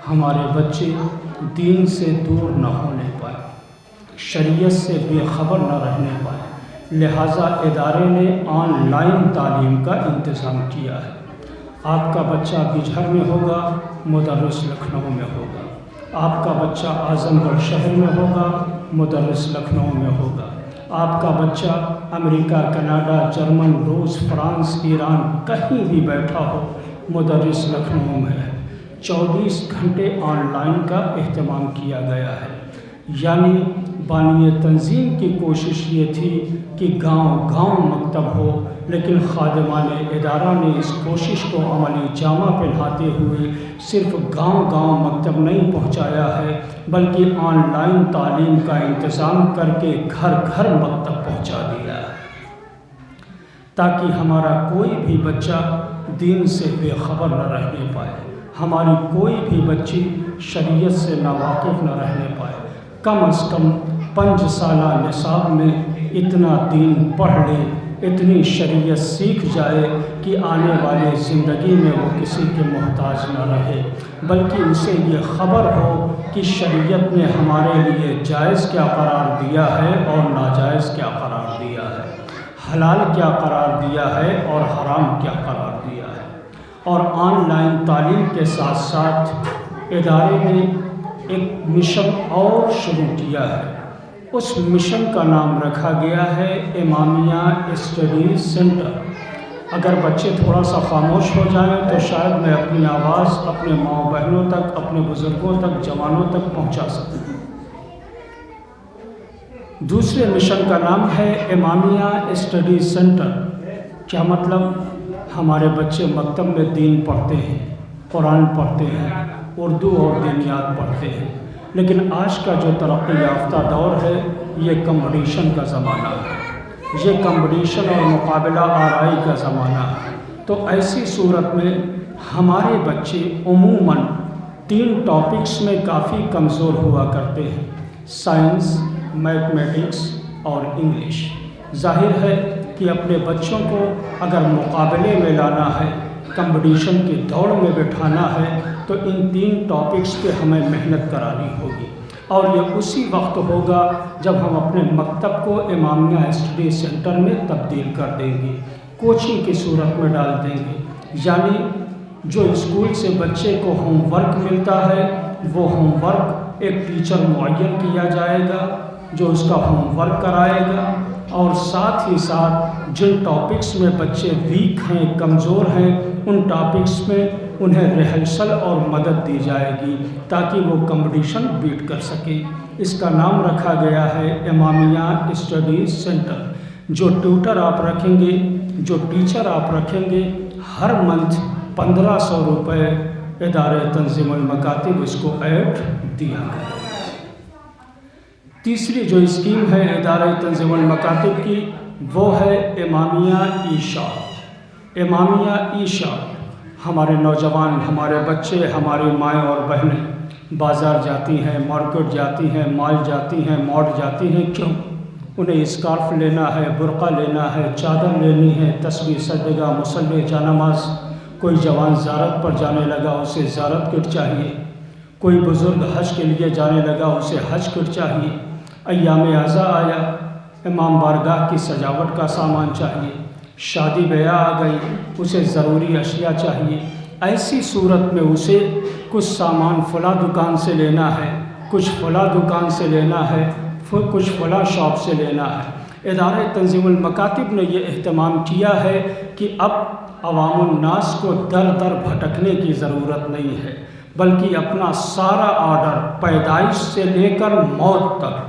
ہمارے بچے دین سے دور نہ ہونے پائے، شریعت سے بے خبر نہ رہنے پائے، لہٰذا ادارے نے آن لائن تعلیم کا انتظام کیا ہے۔ آپ کا بچہ بجھر میں ہوگا، مدرس لکھنؤ میں ہوگا۔ آپ کا بچہ اعظم گڑھ شہر میں ہوگا، مدرس لکھنؤ میں ہوگا۔ آپ کا بچہ امریکہ، کینیڈا، جرمن، روس، فرانس، ایران کہیں بھی بیٹھا ہو، مدرس لکھنؤ میں ہے۔ 24 گھنٹے آن لائن کا اہتمام کیا گیا ہے۔ یعنی بانی تنظیم کی کوشش یہ تھی کہ گاؤں گاؤں مکتب ہو، لیکن خادمان ادارہ نے اس کوشش کو عملی جامہ پہناتے ہوئے صرف گاؤں گاؤں مکتب نہیں پہنچایا ہے، بلکہ آن لائن تعلیم کا انتظام کر کے گھر گھر مکتب پہنچا دیا ہے، تاکہ ہمارا کوئی بھی بچہ دین سے بے خبر نہ رہنے پائے، ہماری کوئی بھی بچی شریعت سے ناواقف نہ رہنے پائے۔ کم از کم 5 سالہ نصاب میں اتنا دین پڑھ لے، اتنی شریعت سیکھ جائے کہ آنے والی زندگی میں وہ کسی کے محتاج نہ رہے، بلکہ اسے یہ خبر ہو کہ شریعت نے ہمارے لیے جائز کیا قرار دیا ہے اور ناجائز کیا قرار دیا ہے، حلال کیا قرار دیا ہے اور حرام کیا قرار دیا ہے۔ اور آن لائن تعلیم کے ساتھ ساتھ ادارے نے ایک مشن اور شروع کیا ہے۔ اس مشن کا نام رکھا گیا ہے امامیہ اسٹڈی سینٹر۔ اگر بچے تھوڑا سا خاموش ہو جائیں تو شاید میں اپنی آواز اپنے ماؤں بہنوں تک، اپنے بزرگوں تک، جوانوں تک پہنچا سکوں۔ دوسرے مشن کا نام ہے امامیہ اسٹڈی سینٹر۔ کیا مطلب؟ ہمارے بچے مکتب میں دین پڑھتے ہیں، قرآن پڑھتے ہیں، اردو اور دینیات پڑھتے ہیں، لیکن آج کا جو ترقی یافتہ دور ہے یہ کمپٹیشن کا زمانہ ہے، یہ کمپٹیشن اور مقابلہ آرائی کا زمانہ ہے۔ تو ایسی صورت میں ہمارے بچے عموماً 3 ٹاپکس میں کافی کمزور ہوا کرتے ہیں: سائنس، میتھمیٹکس اور انگلش۔ ظاہر ہے کہ اپنے بچوں کو اگر مقابلے میں لانا ہے، کمپٹیشن کی دوڑ میں بٹھانا ہے، تو ان 3 ٹاپکس پہ ہمیں محنت کرانی ہوگی، اور یہ اسی وقت ہوگا جب ہم اپنے مکتب کو امامیہ اسٹڈی سینٹر میں تبدیل کر دیں گے، کوچنگ کی صورت میں ڈال دیں گے۔ یعنی جو اسکول سے بچے کو ہوم ورک ملتا ہے، وہ ہوم ورک ایک ٹیچر معین کیا جائے گا جو اس کا ہوم ورک کرائے گا، اور ساتھ ہی ساتھ جن ٹاپکس میں بچے ویک ہیں، کمزور ہیں، ان ٹاپکس میں انہیں ریہرسل اور مدد دی جائے گی تاکہ وہ کمپٹیشن بیٹ کر سکیں۔ اس کا نام رکھا گیا ہے امامیہ اسٹڈی سینٹر۔ جو ٹیوٹر آپ رکھیں گے، جو ٹیچر آپ رکھیں گے، ہر منتھ 1500 روپے ادارے تنظیم المکاتب اس کو ایڈ دیا گیا۔ تیسری جو اسکیم ہے ادارہ تنظیم المکاتب کی، وہ ہے امامیہ ایشا۔ امامیہ ایشا، ہمارے نوجوان، ہمارے بچے، ہماری مائیں اور بہنیں بازار جاتی ہیں، مارکیٹ جاتی ہیں، مال جاتی ہیں، ماڈ جاتی ہیں۔ کیوں؟ انہیں اسکارف لینا ہے، برقع لینا ہے، چادر لینی ہے، تسبیح، سجدہ، مصلی، جانماز۔ کوئی جوان زیارت پر جانے لگا، اسے زیارت کٹ چاہیے۔ کوئی بزرگ حج کے لیے جانے لگا، اسے حج کٹ چاہیے۔ ایام اعزا آیا، امام بارگاہ کی سجاوٹ کا سامان چاہیے۔ شادی بیاہ آ گئی، اسے ضروری اشیاء چاہیے۔ ایسی صورت میں اسے کچھ سامان فلاں دکان سے لینا ہے، کچھ فلاں دکان سے لینا ہے، کچھ فلاں شاپ سے لینا ہے۔ ادارہ تنظیم المکاتب نے یہ اہتمام کیا ہے کہ اب عوام الناس کو در در بھٹکنے کی ضرورت نہیں ہے، بلکہ اپنا سارا آرڈر پیدائش سے لے کر موت تک،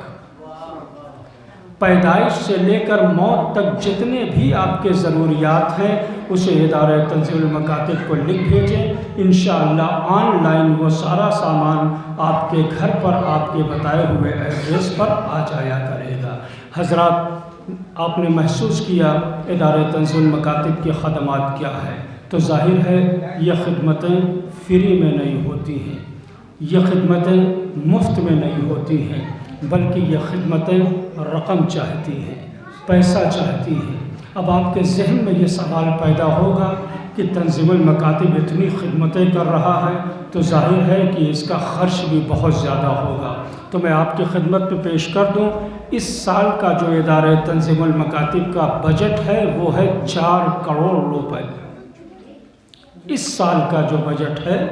پیدائش سے لے کر موت تک جتنے بھی آپ کے ضروریات ہیں اسے ادارہ تنظیم المکاتب کو لکھ بھیجیں۔ انشاءاللہ آن لائن وہ سارا سامان آپ کے گھر پر آپ کے بتائے ہوئے ایڈریس پر آ جایا کرے گا۔ حضرات، آپ نے محسوس کیا ادارہ تنظیم المکاتب کی خدمات کیا ہے، تو ظاہر ہے یہ خدمتیں فری میں نہیں ہوتی ہیں، یہ خدمتیں مفت میں نہیں ہوتی ہیں، بلکہ یہ خدمتیں رقم چاہتی ہیں، پیسہ چاہتی ہیں۔ اب آپ کے ذہن میں یہ سوال پیدا ہوگا کہ تنظیم المکاتب اتنی خدمتیں کر رہا ہے تو ظاہر ہے کہ اس کا خرچ بھی بہت زیادہ ہوگا۔ تو میں آپ کی خدمت میں پیش کر دوں، اس سال کا جو ادارہ تنظیم المکاتب کا بجٹ ہے وہ ہے 4 کروڑ روپے۔ اس سال کا جو بجٹ ہے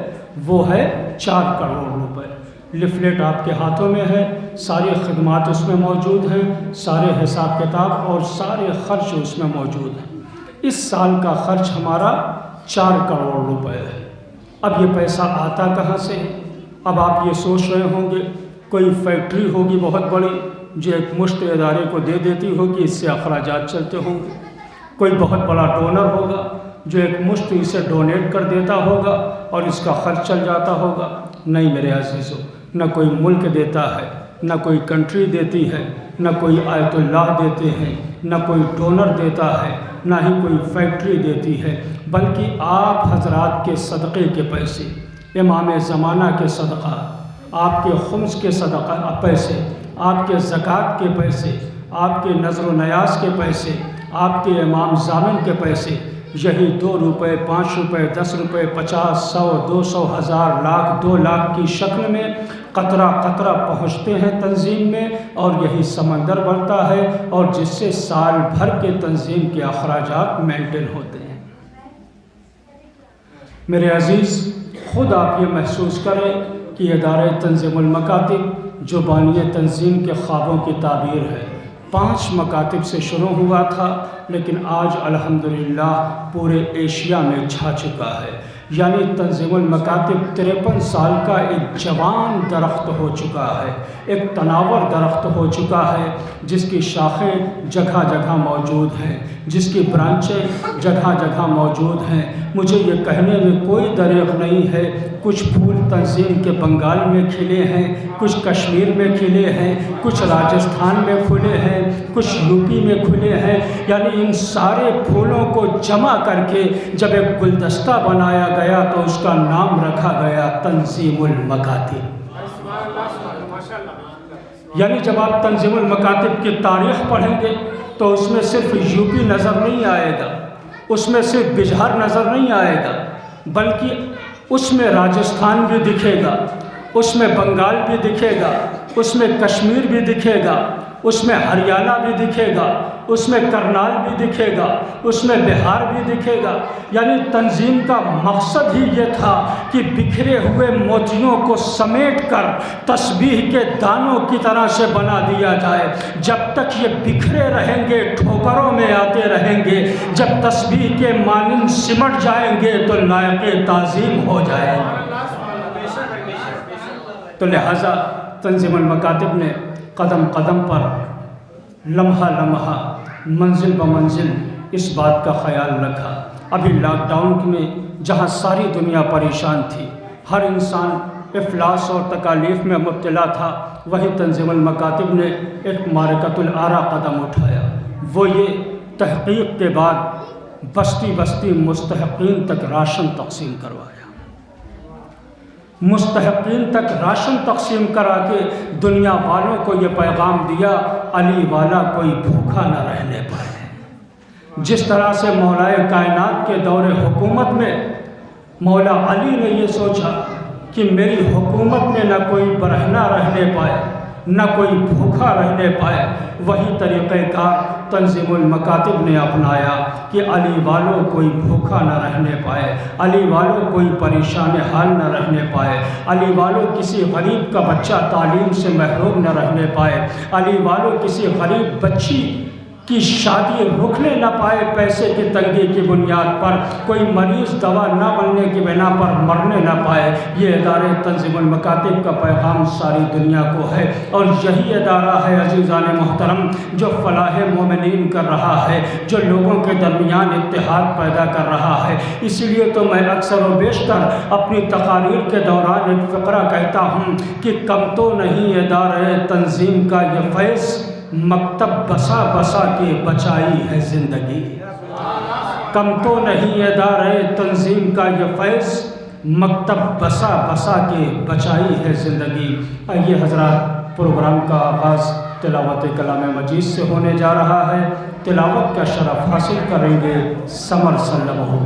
وہ ہے 4 کروڑ روپے۔ لیفلیٹ آپ کے ہاتھوں میں ہے، ساری خدمات اس میں موجود ہیں، سارے حساب کتاب اور سارے خرچ اس میں موجود ہیں۔ اس سال کا خرچ ہمارا 4 کروڑ روپے ہے۔ اب یہ پیسہ آتا کہاں سے؟ اب آپ یہ سوچ رہے ہوں گے کوئی فیکٹری ہوگی بہت بڑی جو ایک مشت ادارے کو دے دیتی ہوگی، اس سے اخراجات چلتے ہوں گے۔ کوئی بہت بڑا ڈونر ہوگا جو ایک مشت اسے ڈونیٹ کر دیتا ہوگا اور اس کا خرچ چل جاتا ہوگا۔ نہیں میرے عزیزو، نہ کوئی ملک دیتا ہے، نہ کوئی کنٹری دیتی ہے، نہ کوئی آیت اللہ دیتے ہیں، نہ کوئی ڈونر دیتا ہے، نہ ہی کوئی فیکٹری دیتی ہے، بلکہ آپ حضرات کے صدقے کے پیسے، امام زمانہ کے صدقہ، آپ کے خمس کے صدقہ پیسے، آپ کے زکوٰۃ کے پیسے، آپ کے نذر و نیاز کے پیسے، آپ کے امام ضامن کے پیسے، یہی 2 روپے 5 روپے 10 روپے 50 100 200 1000 لاکھ 2 لاکھ کی شکل میں قطرہ قطرہ پہنچتے ہیں تنظیم میں، اور یہی سمندر بڑھتا ہے اور جس سے سال بھر کے تنظیم کے اخراجات مینٹین ہوتے ہیں۔ میرے عزیز، خود آپ یہ محسوس کریں کہ ادارہ تنظیم المکاتب جو بانی تنظیم کے خوابوں کی تعبیر ہے، 5 مکاتب سے شروع ہوا تھا لیکن آج الحمدللہ پورے ایشیا میں چھا چکا ہے۔ یعنی تنظیم المکاتب 53 سال کا ایک جوان درخت ہو چکا ہے، ایک تناور درخت ہو چکا ہے، جس کی شاخیں جگہ جگہ موجود ہیں، جس کی برانچیں جگہ جگہ موجود ہیں۔ مجھے یہ کہنے میں کوئی دریغ نہیں ہے، کچھ پھول تنظیم کے بنگال میں کھلے ہیں، کچھ کشمیر میں کھلے ہیں، کچھ راجستھان میں کھلے ہیں، کچھ یوپی میں کھلے ہیں۔ یعنی ان سارے پھولوں کو جمع کر کے جب ایک گلدستہ بنایا گیا تو اس کا نام رکھا گیا تنظیم المکاتب۔ یعنی جب آپ تنظیم المکاتب کی تاریخ پڑھیں گے تو اس میں صرف یوپی نظر نہیں آئے گا، اس میں صرف بہار نظر نہیں آئے گا، بلکہ اس میں راجستھان بھی دکھے گا، اس میں بنگال بھی دکھے گا، اس میں کشمیر بھی دکھے گا، اس میں ہریانہ بھی دکھے گا، اس میں کرنال بھی دکھے گا، اس میں بہار بھی دکھے گا۔ یعنی تنظیم کا مقصد ہی یہ تھا کہ بکھرے ہوئے موتیوں کو سمیٹ کر تسبیح کے دانوں کی طرح سے بنا دیا جائے۔ جب تک یہ بکھرے رہیں گے، ٹھوکروں میں آتے رہیں گے، جب تسبیح کے مانند سمٹ جائیں گے تو لائق تعظیم ہو جائیں گے۔ تو لہٰذا تنظیم المکاتب نے قدم قدم پر، لمحہ لمحہ، منزل بمنزل اس بات کا خیال رکھا۔ ابھی لاک ڈاؤن میں جہاں ساری دنیا پریشان تھی، ہر انسان افلاس اور تکالیف میں مبتلا تھا، وہی تنظیم المکاتب نے ایک معرکۃ العریٰ قدم اٹھایا۔ وہ یہ تحقیق کے بعد بستی بستی مستحقین تک راشن تقسیم کروایا، مستحقین تک راشن تقسیم کرا کے دنیا والوں کو یہ پیغام دیا، علی والا کوئی بھوکا نہ رہنے پائے۔ جس طرح سے مولائے کائنات کے دور حکومت میں مولا علی نے یہ سوچا کہ میری حکومت میں نہ کوئی برہنہ رہنے پائے، نہ کوئی بھوکا رہنے پائے، وہی طریقہ کار تنظیم المکاتب نے اپنایا کہ علی والوں کوئی بھوکا نہ رہنے پائے، علی والوں کوئی پریشان حال نہ رہنے پائے، علی والوں کسی غریب کا بچہ تعلیم سے محروم نہ رہنے پائے، علی والوں کسی غریب بچی کی شادی رکنے نہ پائے پیسے کی تنگی کی بنیاد پر، کوئی مریض دوا نہ ملنے کی بنا پر مرنے نہ پائے۔ یہ ادارے تنظیم المکاتب کا پیغام ساری دنیا کو ہے، اور یہی ادارہ ہے عزیزان محترم جو فلاح مومنین کر رہا ہے، جو لوگوں کے درمیان اتحاد پیدا کر رہا ہے۔ اسی لیے تو میں اکثر و بیشتر اپنی تقاریر کے دوران ایک فقرہ کہتا ہوں کہ کم تو نہیں ادارہ تنظیم کا یہ فیض، مکتب بسا بسا کے بچائی ہے زندگی۔ کم تو نہیں ادارہ تنظیم کا یہ فیض، مکتب بسا بسا کے بچائی ہے زندگی۔ آئیے حضرات، پروگرام کا آغاز تلاوت کلام مجید سے ہونے جا رہا ہے۔ تلاوت کا شرف حاصل کریں گے سمر سلم ہو۔